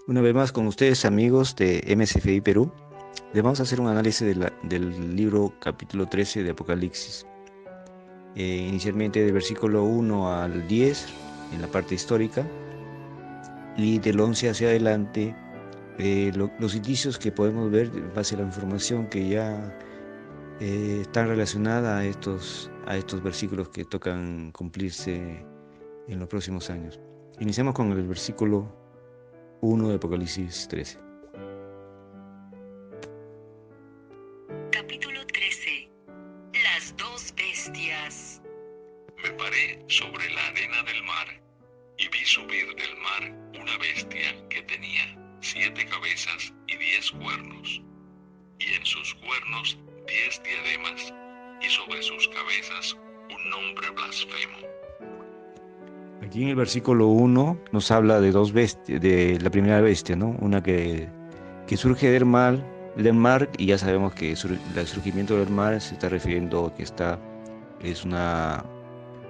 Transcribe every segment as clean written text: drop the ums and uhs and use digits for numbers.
Una vez más con ustedes, amigos de MSFI Perú, les vamos a hacer un análisis del libro capítulo 13 de Apocalipsis. Inicialmente del versículo 1 al 10 en la parte histórica y del 11 hacia adelante los indicios que podemos ver en base a la información que ya está relacionada a estos versículos que tocan cumplirse en los próximos años. Iniciamos con el versículo 1 de Apocalipsis 13. Capítulo 13. Las dos bestias. Me paré sobre la arena del mar y vi subir del mar una bestia que tenía 7 cabezas y 10 cuernos, y en sus cuernos 10 diademas, y sobre sus cabezas un nombre blasfemo. Aquí en el versículo 1 nos habla de dos bestias, de la primera bestia, ¿no? Una que surge del mar, y ya sabemos que el surgimiento del mar se está refiriendo a que es una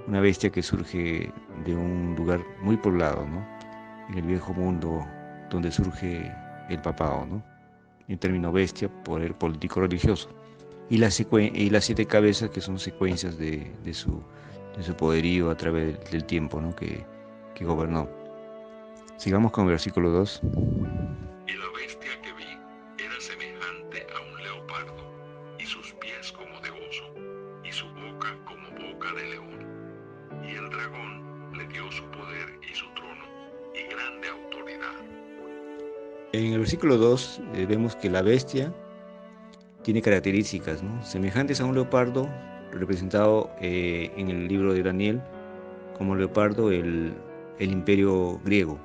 bestia que surge de un lugar muy poblado, ¿no? En el viejo mundo donde surge el papado, ¿no? En término bestia, poder político religioso. Y las 7 cabezas que son secuencias de su poderío a través del tiempo, ¿no? que gobernó. Sigamos con el versículo 2. Y la bestia que vi era semejante a un leopardo, y sus pies como de oso, y su boca como boca de león. Y el dragón le dio su poder y su trono, y grande autoridad. En el versículo 2 vemos que la bestia tiene características, ¿no? Semejantes a un leopardo, representado en el libro de Daniel como leopardo el imperio griego,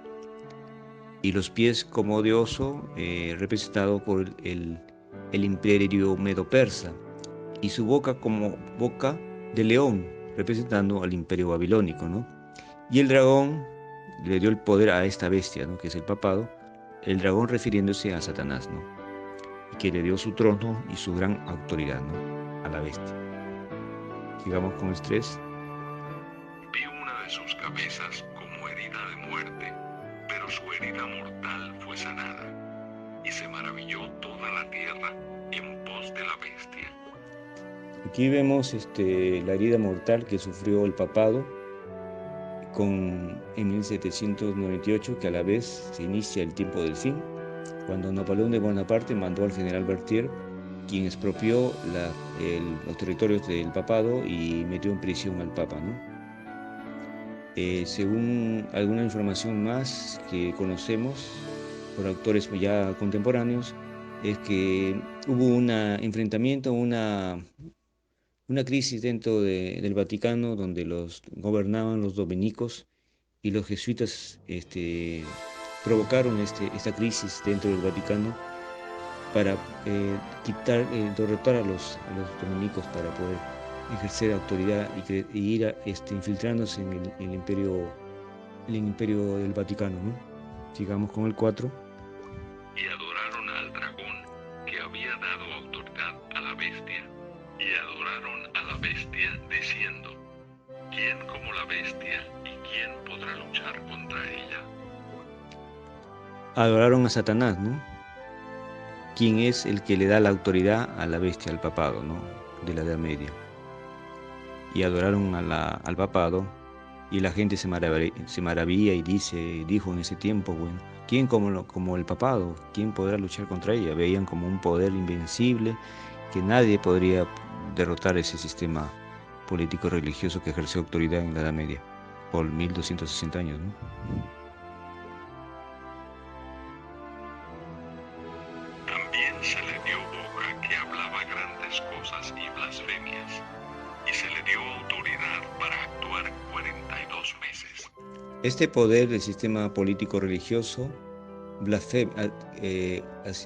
y los pies como de oso, representado por el imperio medo-persa, y su boca como boca de león, representando al imperio babilónico, ¿no? Y el dragón le dio el poder a esta bestia, ¿no? Que es el papado, el dragón refiriéndose a Satanás, ¿no? Y que le dio su trono y su gran autoridad, ¿no? A la bestia. Sigamos con el 3. Vi una de sus cabezas como herida de muerte, pero su herida mortal fue sanada, y se maravilló toda la tierra en pos de la bestia. Aquí vemos la herida mortal que sufrió el papado en 1798, que a la vez se inicia el tiempo del fin, cuando Napoleón de Bonaparte mandó al general Berthier, quien expropió los territorios del papado y metió en prisión al papa, ¿no? Según alguna información más que conocemos por autores ya contemporáneos, es que hubo un enfrentamiento, una crisis dentro del Vaticano, donde gobernaban los dominicos, y los jesuitas provocaron esta crisis dentro del Vaticano para derrotar a los dominicos para poder ejercer autoridad y ir infiltrándose en el imperio del Vaticano, ¿no? Sigamos con el 4. Y adoraron al dragón que había dado autoridad a la bestia, y adoraron a la bestia diciendo: ¿quién como la bestia y quién podrá luchar contra ella? Adoraron a Satanás, ¿no? Quien es el que le da la autoridad a la bestia, al papado, ¿no? De la Edad Media. Y adoraron al papado, y la gente se maravilla y dijo en ese tiempo, bueno, ¿quién como el papado? ¿Quién podrá luchar contra ella? Veían como un poder invencible, que nadie podría derrotar ese sistema político religioso que ejerció autoridad en la Edad Media por 1260 años, ¿no? También se le dio boca que hablaba grandes cosas y blasfemias, y se le dio autoridad para actuar 42 meses. Este poder del sistema político religioso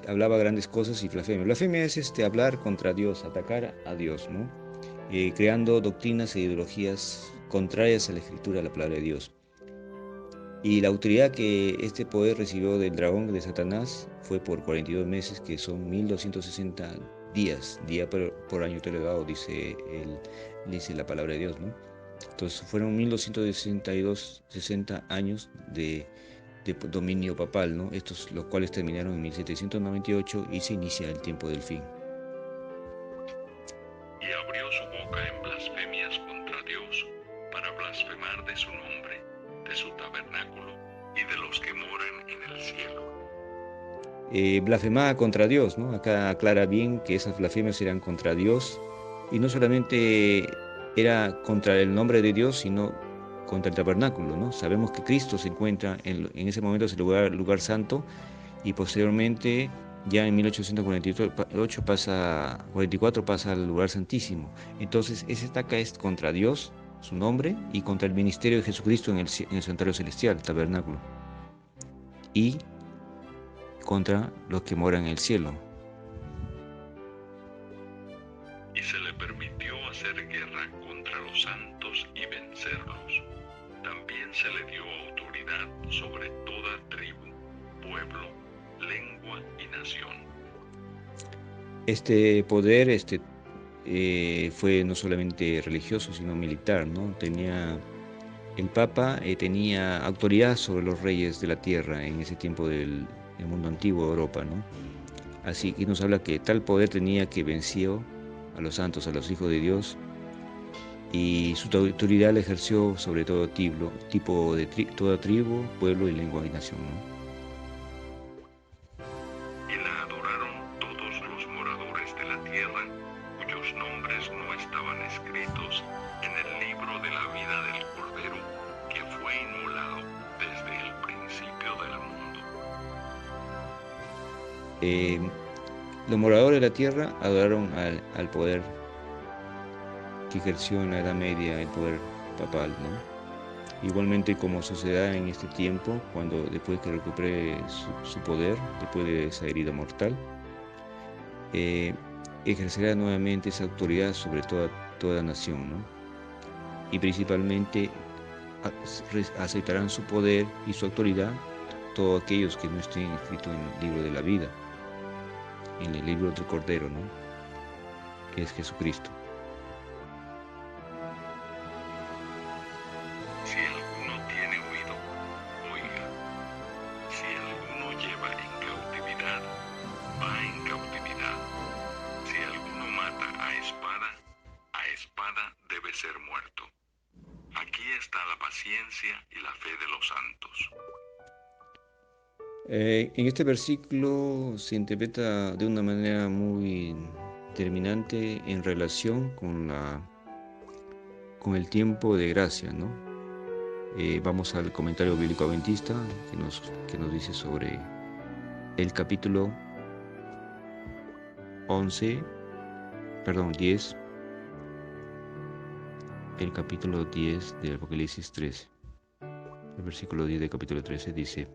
hablaba grandes cosas y blasfemia. Blasfemia es hablar contra Dios, atacar a Dios, ¿no? Creando doctrinas e ideologías contrarias a la escritura, a la palabra de Dios. Y la autoridad que este poder recibió del dragón de Satanás fue por 42 meses, que son 1260 días, día por año te lo he dado, dice la palabra de Dios, ¿no? Entonces fueron 1260 años de de dominio papal, ¿no? Estos los cuales terminaron en 1798 y se inicia el tiempo del fin. Y abrió su boca en blasfemias contra Dios, para blasfemar de su nombre, de su tabernáculo y de los que moran en el cielo. Blasfemaba contra Dios, ¿no? Acá aclara bien que esas blasfemias eran contra Dios y no solamente era contra el nombre de Dios, sino contra el tabernáculo, ¿no? Sabemos que Cristo se encuentra en ese momento en el lugar santo y posteriormente ya en 1844 pasa al lugar santísimo. Entonces ese ataque es contra Dios, su nombre, y contra el ministerio de Jesucristo en el santuario celestial, el tabernáculo, y contra los que moran en el cielo. Y se le permitió hacer guerra contra los santos y vencerlos. También se le dio autoridad sobre toda tribu, pueblo, lengua y nación. Este poder fue no solamente religioso, sino militar, ¿no? El Papa tenía autoridad sobre los reyes de la tierra en ese tiempo del mundo antiguo de Europa, ¿no? Así que nos habla que tal poder tenía que venció a los santos, a los hijos de Dios, y su autoridad la ejerció sobre todo toda tribu, pueblo y lengua y nación, ¿no? Y la adoraron todos los moradores de la tierra, cuyos nombres no estaban escritos en el libro de la vida del Cordero, que fue inmolado desde el principio del mundo. Los moradores de la tierra adoraron al poder que ejerció en la Edad Media, el poder papal, ¿no? Igualmente como sociedad en este tiempo, cuando después que recupere su poder, después de esa herida mortal, ejercerá nuevamente esa autoridad sobre toda nación, ¿no? Y principalmente aceptarán su poder y su autoridad todos aquellos que no estén inscritos en el libro de la vida, en el libro del Cordero, ¿no? Que es Jesucristo. Si alguno tiene oído, oiga. Si alguno lleva en cautividad, va en cautividad. Si alguno mata a espada debe ser muerto. Aquí está la paciencia y la fe de los santos. En este versículo se interpreta de una manera muy determinante en relación con el tiempo de gracia, ¿no? Vamos al comentario bíblico adventista que nos dice sobre el capítulo 10, el capítulo 10 del Apocalipsis 13. El versículo 10 del capítulo 13 dice: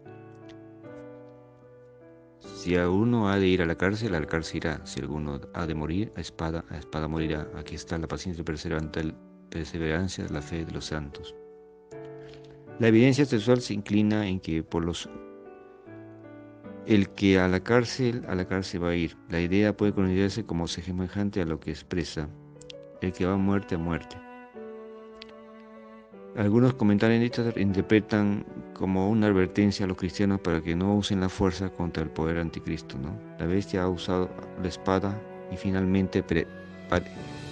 si alguno ha de ir a la cárcel irá. Si alguno ha de morir, a espada morirá. Aquí está la paciencia y perseverancia, la fe de los santos. La evidencia textual se inclina en que el que a la cárcel va a ir. La idea puede considerarse como semejante a lo que expresa el que va a muerte. Algunos comentaristas interpretan como una advertencia a los cristianos para que no usen la fuerza contra el poder anticristo, ¿no? La bestia ha usado la espada y finalmente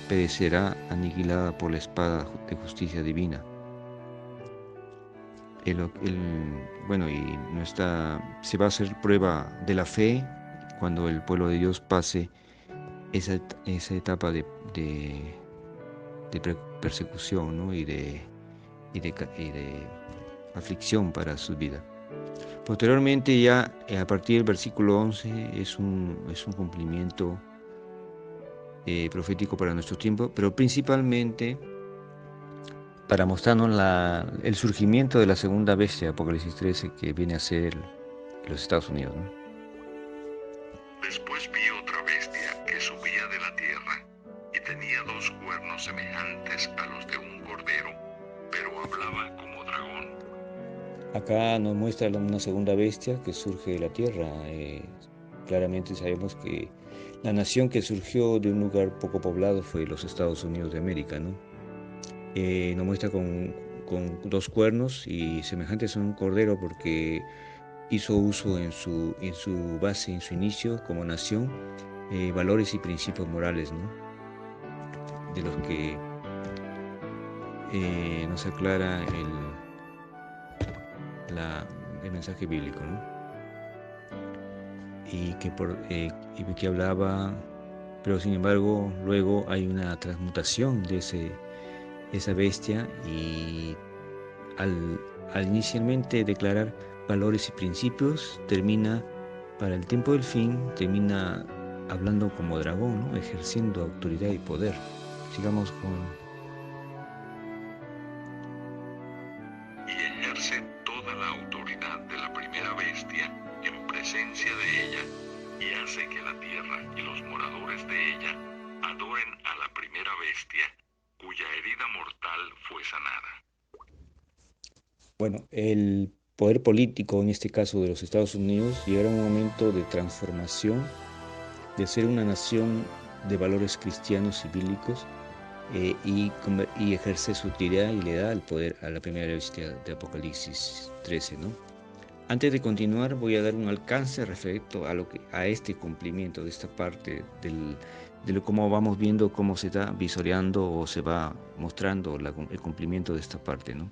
perecerá aniquilada por la espada de justicia divina. Se va a hacer prueba de la fe cuando el pueblo de Dios pase esa etapa de persecución, ¿no? y de aflicción para su vida. Posteriormente, ya a partir del versículo 11 es un cumplimiento profético para nuestro tiempo, pero principalmente para mostrarnos el surgimiento de la segunda bestia, Apocalipsis 13, que viene a ser los Estados Unidos, ¿no? Después vi otra bestia que subía de la tierra y tenía 2 cuernos semejantes a los de un cordero, pero hablaba como dragón. Acá nos muestra una segunda bestia que surge de la tierra. Claramente sabemos que la nación que surgió de un lugar poco poblado fue los Estados Unidos de América, ¿no? Nos muestra con 2 cuernos y semejantes a un cordero porque hizo uso en su base, en su inicio como nación, valores y principios morales, ¿no? De los que nos aclara el mensaje bíblico, ¿no? Y que hablaba, pero sin embargo luego hay una transmutación de esa bestia, y al inicialmente declarar valores y principios, para el tiempo del fin, termina hablando como dragón, ¿no? Ejerciendo autoridad y poder. Sigamos con... Y ejerce toda la autoridad de la primera bestia en presencia de ella, y hace que la tierra y los moradores de ella adoren a la primera bestia, cuya herida mortal fue sanada. Bueno, el poder político, en este caso de los Estados Unidos, llegará un momento de transformación, de ser una nación de valores cristianos y bíblicos, y ejerce su autoridad y le da el poder a la primera bestia de Apocalipsis 13, ¿no? Antes de continuar, voy a dar un alcance respecto a este cumplimiento de esta parte de cómo vamos viendo, cómo se está visoreando o se va mostrando el cumplimiento de esta parte, ¿no?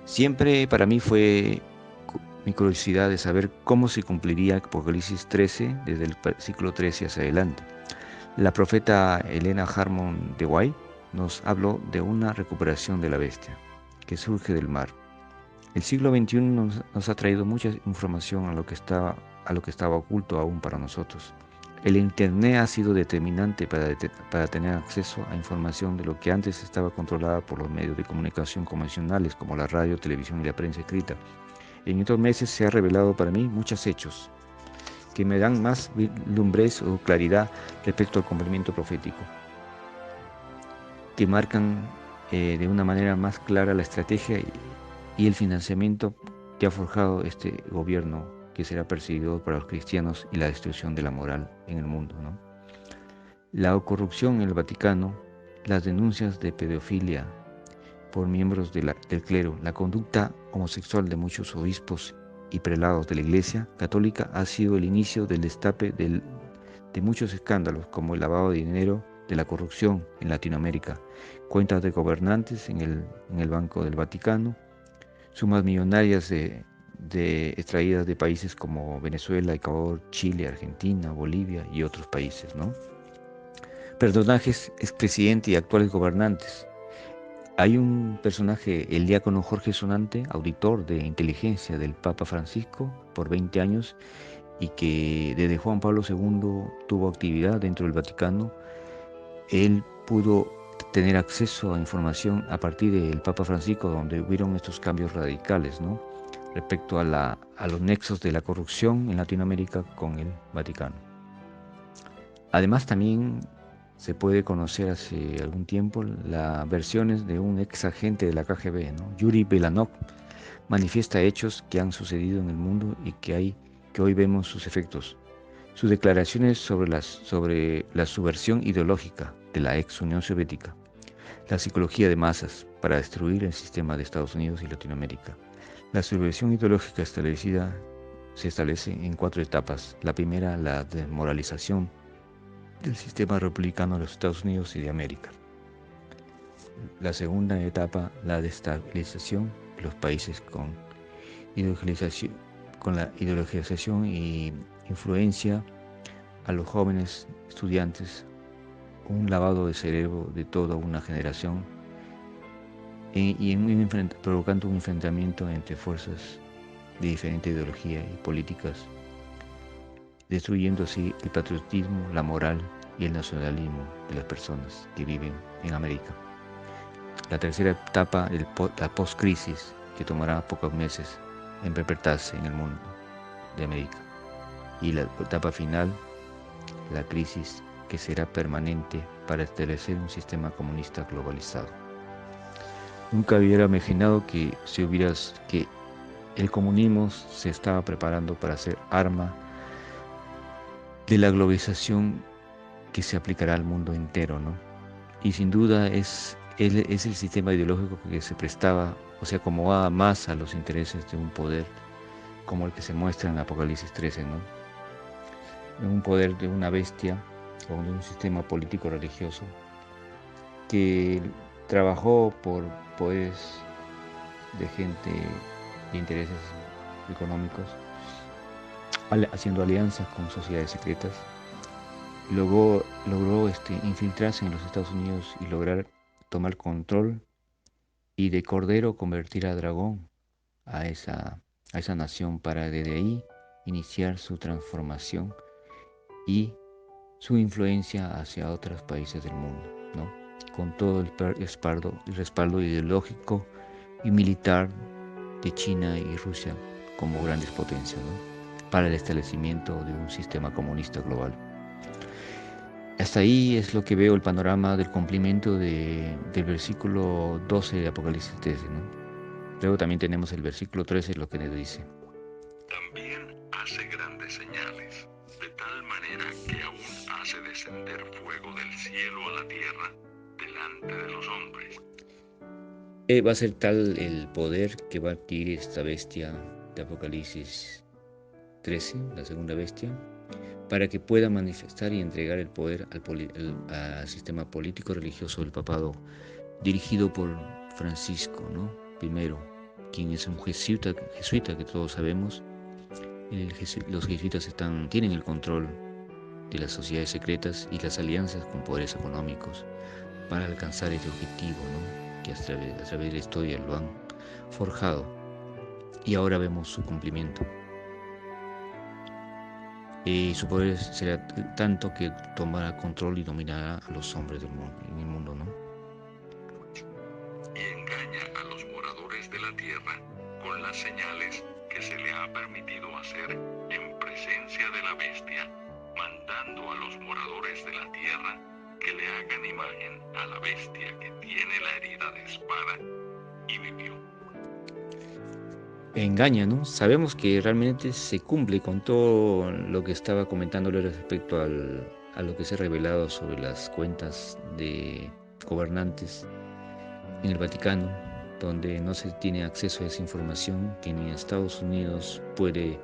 Siempre para mí fue mi curiosidad de saber cómo se cumpliría Apocalipsis 13 desde el versículo 13 hacia adelante. La profeta Elena Harmon de White nos habló de una recuperación de la bestia que surge del mar. El siglo XXI nos ha traído mucha información a lo que estaba oculto aún para nosotros. El Internet ha sido determinante para tener acceso a información de lo que antes estaba controlada por los medios de comunicación convencionales como la radio, televisión y la prensa escrita. En estos meses se ha revelado para mí muchos hechos que me dan más lumbrez o claridad respecto al cumplimiento profético, que marcan de una manera más clara la estrategia y el financiamiento que ha forjado este gobierno, que será perseguidor para los cristianos, y la destrucción de la moral en el mundo, ¿no? La corrupción en el Vaticano, las denuncias de pedofilia por miembros del clero, la conducta homosexual de muchos obispos y prelados de la Iglesia Católica ha sido el inicio del destape de muchos escándalos, como el lavado de dinero, de la corrupción en Latinoamérica, cuentas de gobernantes en el Banco del Vaticano, sumas millonarias extraídas de países como Venezuela, Ecuador, Chile, Argentina, Bolivia y otros países, ¿no? Personajes, expresidentes y actuales gobernantes. Hay un personaje, el diácono Jorge Sonante, auditor de inteligencia del Papa Francisco por 20 años, y que desde Juan Pablo II tuvo actividad dentro del Vaticano. Él pudo tener acceso a información a partir del Papa Francisco, donde hubieron estos cambios radicales, ¿no? Respecto a los nexos de la corrupción en Latinoamérica con el Vaticano. Además, también se puede conocer hace algún tiempo las versiones de un ex agente de la KGB, ¿no? Yuri Belanov, manifiesta hechos que han sucedido en el mundo y que hoy vemos sus efectos. Sus declaraciones sobre la subversión ideológica de la ex Unión Soviética, la psicología de masas para destruir el sistema de Estados Unidos y Latinoamérica. La subversión ideológica se establece en 4 etapas. La primera, la desmoralización del sistema republicano de los Estados Unidos y de América. La segunda etapa, la destabilización de los países con la ideologización y influencia a los jóvenes estudiantes, un lavado de cerebro de toda una generación, provocando un enfrentamiento entre fuerzas de diferente ideología y políticas, destruyendo así el patriotismo, la moral y el nacionalismo de las personas que viven en América. La tercera etapa, la post-crisis, que tomará pocos meses en perpetrarse en el mundo de América. Y la etapa final, la crisis que será permanente para establecer un sistema comunista globalizado. Nunca hubiera imaginado que el comunismo se estaba preparando para ser arma de la globalización que se aplicará al mundo entero, ¿no? Y sin duda es el sistema ideológico que se prestaba o se acomodaba más a los intereses de un poder como el que se muestra en Apocalipsis 13, ¿no? Un poder de una bestia o de un sistema político religioso que trabajó por poderes de gente de intereses económicos, haciendo alianzas con sociedades secretas. Logró infiltrarse en los Estados Unidos y lograr tomar control y de cordero convertir a dragón a esa nación para desde ahí iniciar su transformación y su influencia hacia otros países del mundo, ¿no? Con todo el respaldo ideológico y militar de China y Rusia como grandes potencias, ¿no? Para el establecimiento de un sistema comunista global. Hasta ahí es lo que veo el panorama del cumplimiento del versículo 12 de Apocalipsis 13, ¿no? Luego también tenemos el versículo 13, lo que nos dice. También hace grandes señales, de tal manera que aún hace descender fuego del cielo a la tierra delante de los hombres. Va a ser tal el poder que va a adquirir esta bestia de Apocalipsis 13, la segunda bestia, para que pueda manifestar y entregar el poder al sistema político religioso del papado, dirigido por Francisco, ¿no? Primero, quien es un jesuita que todos sabemos. Los jesuitas tienen el control de las sociedades secretas y las alianzas con poderes económicos para alcanzar ese objetivo, ¿no? Que a través de la historia lo han forjado, y ahora vemos su cumplimiento. Y su poder será tanto que tomará control y dominará a los hombres en el mundo, ¿no? Y engaña a los moradores de la tierra con las señales que se le ha permitido hacer en presencia de la bestia, mandando a los moradores de la tierra que le hagan imagen a la bestia que tiene la herida de espada y vivió. Engaña, ¿no? Sabemos que realmente se cumple con todo lo que estaba comentándole respecto a lo que se ha revelado sobre las cuentas de gobernantes en el Vaticano, donde no se tiene acceso a esa información, que ni Estados Unidos puede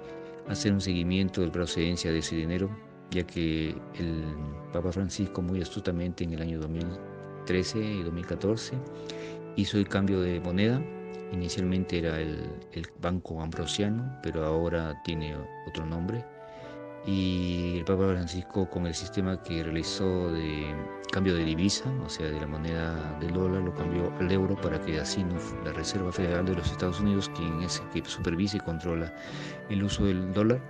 hacer un seguimiento de la procedencia de ese dinero, ya que el Papa Francisco muy astutamente en el año 2013 y 2014 hizo el cambio de moneda. Inicialmente era el Banco Ambrosiano, pero ahora tiene otro nombre. Y el Papa Francisco, con el sistema que realizó de cambio de divisa, o sea, de la moneda del dólar, lo cambió al euro para que así la Reserva Federal de los Estados Unidos, quien es el que supervisa y controla el uso del dólar,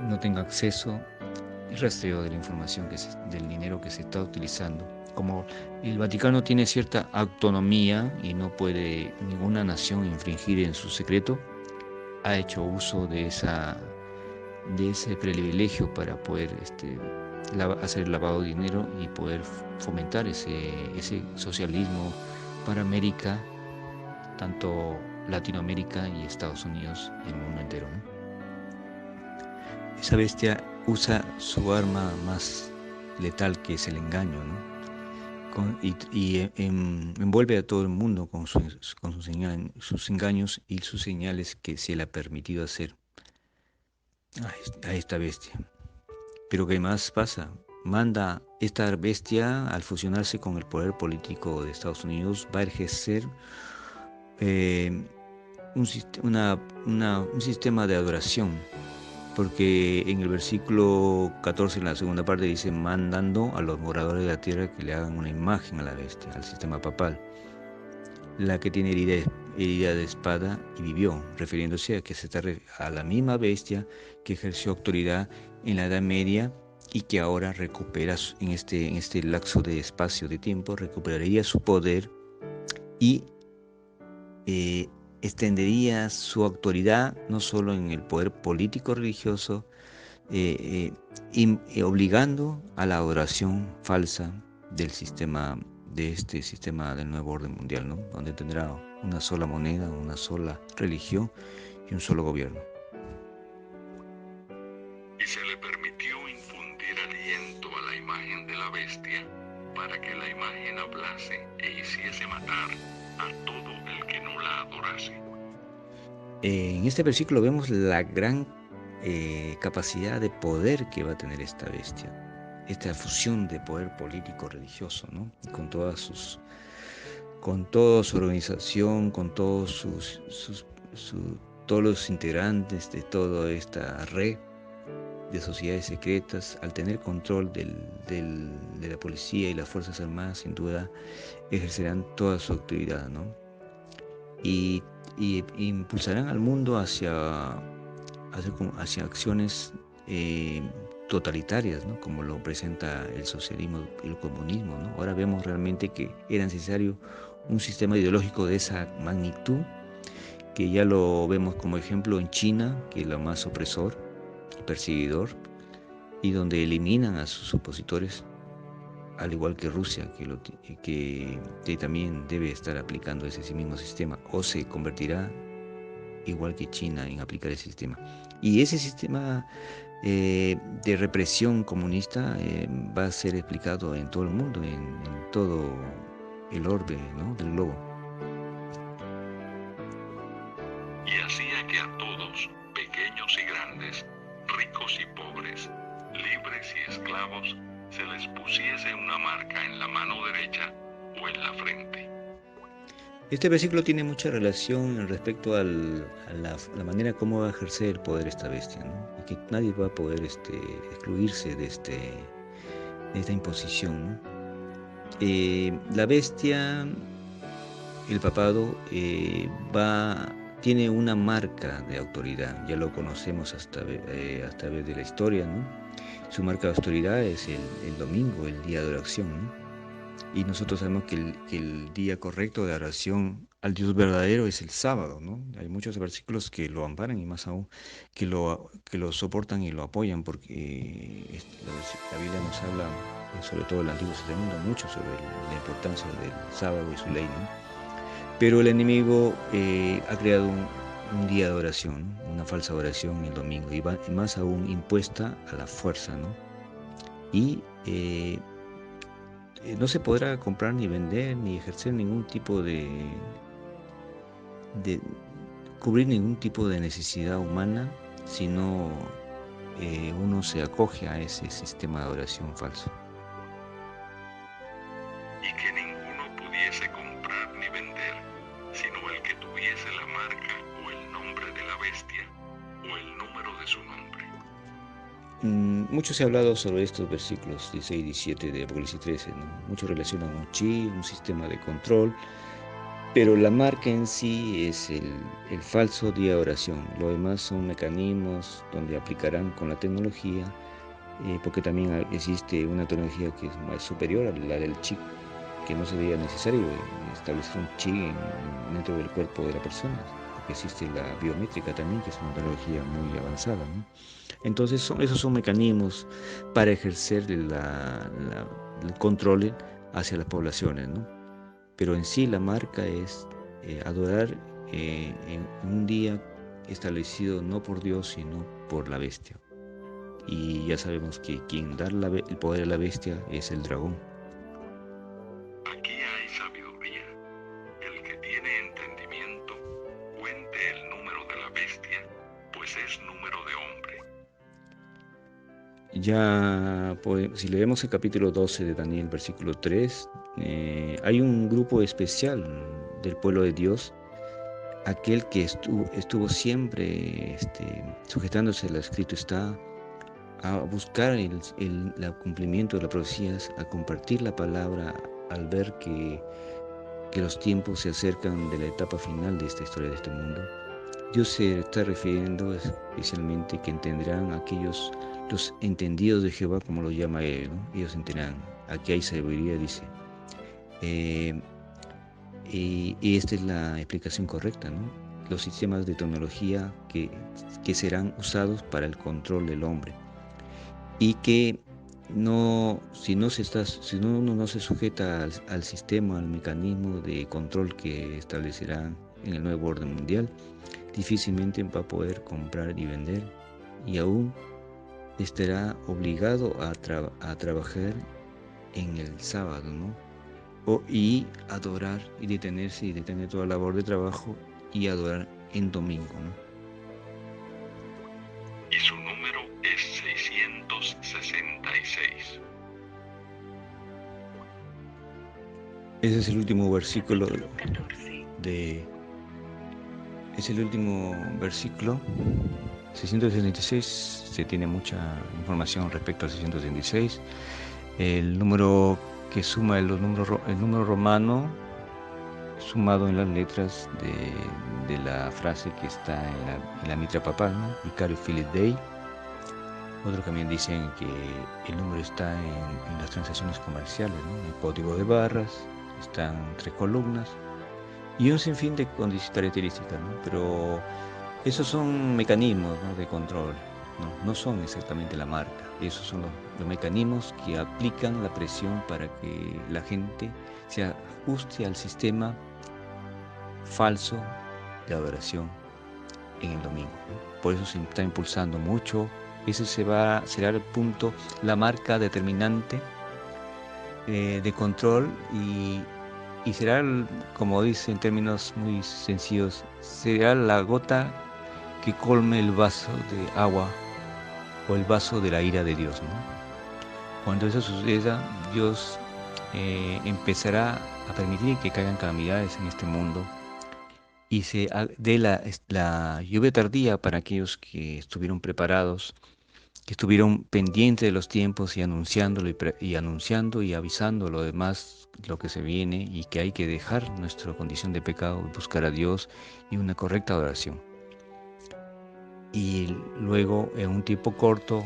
no tenga acceso y rastreo de la información del dinero que se está utilizando. Como el Vaticano tiene cierta autonomía y no puede ninguna nación infringir en su secreto, ha hecho uso de ese privilegio para poder hacer lavado de dinero y poder fomentar ese socialismo para América, tanto Latinoamérica y Estados Unidos y el mundo entero, ¿no? Esa bestia usa su arma más letal, que es el engaño, ¿no? Envuelve a todo el mundo con sus engaños y sus señales que se le ha permitido hacer a esta bestia. Pero ¿qué más pasa? Manda esta bestia, al fusionarse con el poder político de Estados Unidos, va a ejercer un sistema de adoración, porque en el versículo 14, en la segunda parte, dice: mandando a los moradores de la tierra que le hagan una imagen a la bestia, al sistema papal, la que tiene herida de espada y vivió, refiriéndose a que se está a la misma bestia que ejerció autoridad en la Edad Media y que ahora recupera en este lapso de espacio de tiempo, recuperaría su poder y extendería su autoridad no solo en el poder político religioso, obligando a la adoración falsa de este sistema del nuevo orden mundial, ¿no? Donde tendrá una sola moneda, una sola religión y un solo gobierno. Y se le permitió infundir aliento a la imagen de la bestia, para que la imagen hablase e hiciese matar a todo el que no la adorase. En este versículo vemos la gran capacidad de poder que va a tener esta bestia, esta fusión de poder político religioso, ¿no? Y con toda su organización, con todos todos los integrantes de toda esta red de sociedades secretas, al tener control de la policía y las Fuerzas Armadas, sin duda ejercerán toda su autoridad, ¿no? Y impulsarán al mundo hacia acciones totalitarias, ¿no? Como lo presenta el socialismo y el comunismo, ¿no? Ahora vemos realmente que era necesario un sistema ideológico de esa magnitud, que ya lo vemos como ejemplo en China, que es lo más opresor y perseguidor, y donde eliminan a sus opositores, al igual que Rusia, que también debe estar aplicando ese mismo sistema, o se convertirá igual que China en aplicar ese sistema. Y ese sistema de represión comunista va a ser explicado en todo el mundo, en todo el orbe, ¿no?, del globo. Y hacía que a todos, pequeños y grandes, ricos y pobres, libres y esclavos, se les pusiese una marca en la mano derecha o en la frente. Este versículo tiene mucha relación respecto a la manera como va a ejercer el poder esta bestia, ¿no? Y que nadie va a poder excluirse de esta imposición, ¿no? La bestia, el papado, tiene una marca de autoridad, ya lo conocemos hasta ver de la historia, ¿no? Su marca de autoridad es el domingo, el día de oración, ¿no? Y nosotros sabemos que el día correcto de oración al Dios verdadero es el sábado, ¿no? Hay muchos versículos que lo amparan y más aún que lo soportan y lo apoyan, porque la Biblia nos habla, sobre todo el Antiguo Testamento, mucho sobre la importancia del sábado y su ley, ¿no? Pero el enemigo ha creado un día de oración, ¿no? Una falsa oración el domingo, y más aún impuesta a la fuerza, ¿no? Y no se podrá comprar ni vender ni ejercer ningún tipo de cubrir ningún tipo de necesidad humana si no uno se acoge a ese sistema de oración falso. Y que ninguno pudiese comprar ni vender, sino el que tuviese la marca o el nombre de la bestia o el número de su nombre. Mucho se ha hablado sobre estos versículos 16 y 17 de Apocalipsis 13, ¿no? Mucho relacionan un chip, un sistema de control, pero la marca en sí es el falso día de oración. Lo demás son mecanismos donde aplicarán con la tecnología, porque también existe una tecnología que es más superior a la del chip, que no sería necesario establecer un chip dentro del cuerpo de la persona, porque existe la biométrica también, que es una tecnología muy avanzada, ¿no? Entonces esos son mecanismos para ejercer el control hacia las poblaciones, ¿no? Pero en sí la marca es adorar en un día establecido no por Dios, sino por la bestia. Y ya sabemos que quien da el poder a la bestia es el dragón. Aquí hay sabiduría. El que tiene entendimiento, cuente el número de la bestia, pues es número de hombre. Ya, si leemos el capítulo 12 de Daniel, versículo 3, hay un grupo especial del pueblo de Dios, aquel que estuvo siempre sujetándose al escrito, está a buscar el cumplimiento de las profecías, a compartir la palabra, al ver que los tiempos se acercan de la etapa final de esta historia, de este mundo. Dios se está refiriendo especialmente que entenderán aquellos, los entendidos de Jehová, como lo llama él, ¿no? Ellos entenderán. Aquí hay sabiduría, dice. Y esta es la explicación correcta, ¿no? Los sistemas de tecnología que serán usados para el control del hombre. Y que si uno no se sujeta al sistema, al mecanismo de control que establecerá en el nuevo orden mundial, difícilmente va a poder comprar y vender, y aún estará obligado a trabajar en el sábado, ¿no? Y adorar y detenerse y detener toda labor de trabajo y adorar en domingo, ¿no? Y su número es 666. Ese es el último versículo Capítulo 14. es el último versículo. 666, se tiene mucha información respecto al 666. El número que suma el número romano sumado en las letras de la frase que está en la mitra papal, ¿no? Vicario Filii Dei. Otros también dicen que el número está en las transacciones comerciales, ¿no? El código de barras, están 3 columnas y un sinfín de características, ¿no? Pero esos son mecanismos, ¿no?, de control, ¿no? No son exactamente la marca. Esos son los mecanismos que aplican la presión para que la gente se ajuste al sistema falso de adoración en el domingo, ¿no? Por eso se está impulsando mucho. Ese será el punto, la marca determinante de control y será, como dice en términos muy sencillos, será la gota que colme el vaso de agua o el vaso de la ira de Dios, ¿no? Cuando eso suceda, Dios empezará a permitir que caigan calamidades en este mundo y se dé la lluvia tardía para aquellos que estuvieron preparados, que estuvieron pendientes de los tiempos y anunciándolo y anunciando y avisando lo demás, lo que se viene, y que hay que dejar nuestra condición de pecado, buscar a Dios y una correcta adoración. Y luego, en un tiempo corto,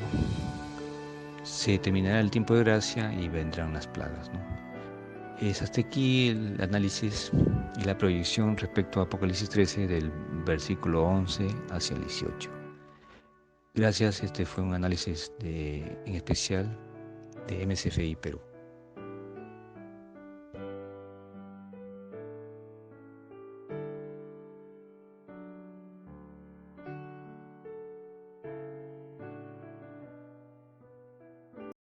se terminará el tiempo de gracia y vendrán las plagas, ¿no? Es hasta aquí el análisis y la proyección respecto a Apocalipsis 13 del versículo 11 hacia el 18. Gracias, este fue un análisis en especial de MCFI Perú.